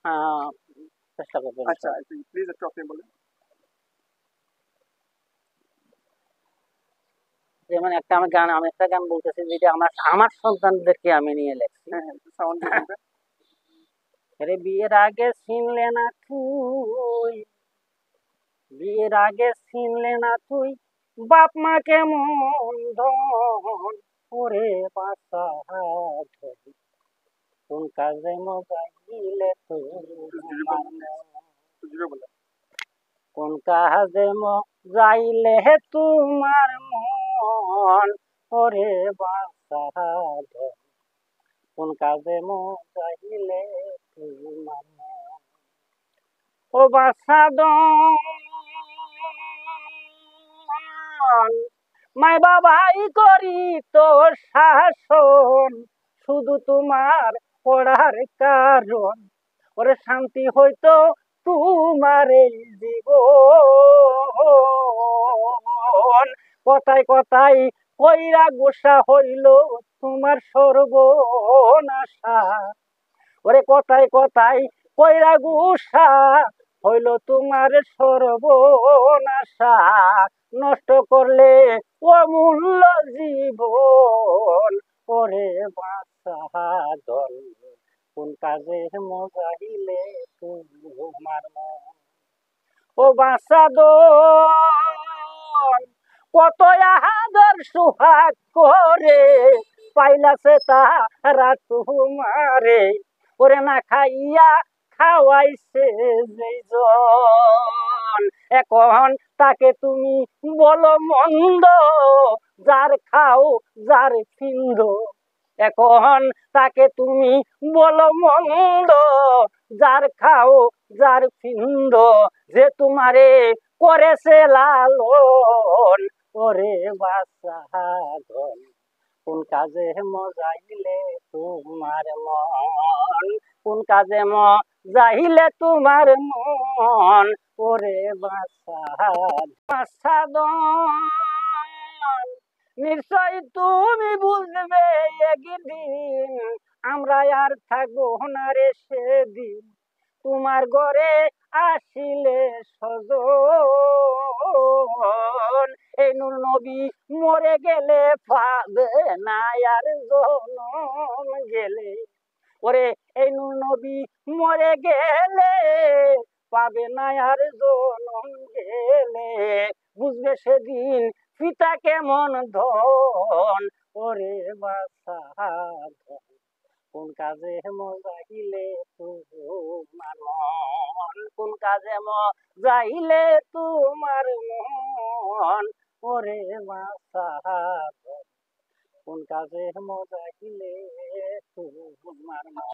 আহ, চেষ্টা করবো আচ্ছা, ইনশাআল্লাহ। প্লিজ একটু আপনি বলেন। যেমন আমি একটা গান বলতেছি, যেটা আমার আমার সন্তানদেরকে আমি নিয়ে লেখছি। হ্যাঁ, হ্যাঁ, একটু সাউন্ড দিয়ে বলবেন। আরে বিয়ের আগে চিনলে না তুই, বিয়ের আগে চিনলে না তুই, বাপ মা কেমন ধন, ওরে বাচ্চা ধন, কোন কাজে মজাইলে একটু জোরে তোমার বলবেন, মন, একটু জোরে বলেন। কোন কাজে মজাইলে তোমার মন, ওরে বাচ্চা ধন, কোন কাজে মজাইলে তোমার মন। ও বাচ্চা ধন, মাই বাবাই করি তো শাসন, শুধু তোমার পড়ার কারণ, ওরে শান্তি হইতো তোমার এই জীবন। কথায় কথায় কইরা গোসা হইল তোমার সর্বনাশা, ওরে কথায় কথায় কইরা গুসা হইল তোমার সর্বনাশা, নষ্ট করলে অমূল্য জীবন, ওরে বাঁচা দল, কোন কাজে মজাইলে তোমার মন। ও বাঁচা দল, কত আদর সুহাগ করে পাইলাছে তারা তোমারে, ওরে না খাইয়া খাওয়াইছে যেই জন, এখন তাকে তুমি বলো মন্দ, যার খাও যার ফিন্দ, এখন তাকে তুমি বলো মন্দ, যার খাও যার ফিন্দ, যে তোমারে করেছে লালন, ওরে বাচ্চা ধন, কোন কাজে মজাইলে তোমার মন, কোন কাজে মজাইলে তোমার মন, ওরে বাচ্চা বাচ্চা ধন, নিশ্চয় তুমি বুঝবে একদিন, আমরা আর থাকবো না রে সেদিন, তোমার ঘরে আসিলে সজন, এই নূর নবী মরে গেলে পাবে না আর জনম গেলে, ওরে এই নূর নবী মরে গেলে পাবে না আর জনম গেলে, বুঝবে সেদিন পিতা কেমন ধন, ওরে বাছা ধন, কোন কাজে মজাইলে তোমার মন, কোন কাজে মজাইলে তোমার মন, ওরে বাছা ধন, কোন কাজে মজাইলে তোমার মন।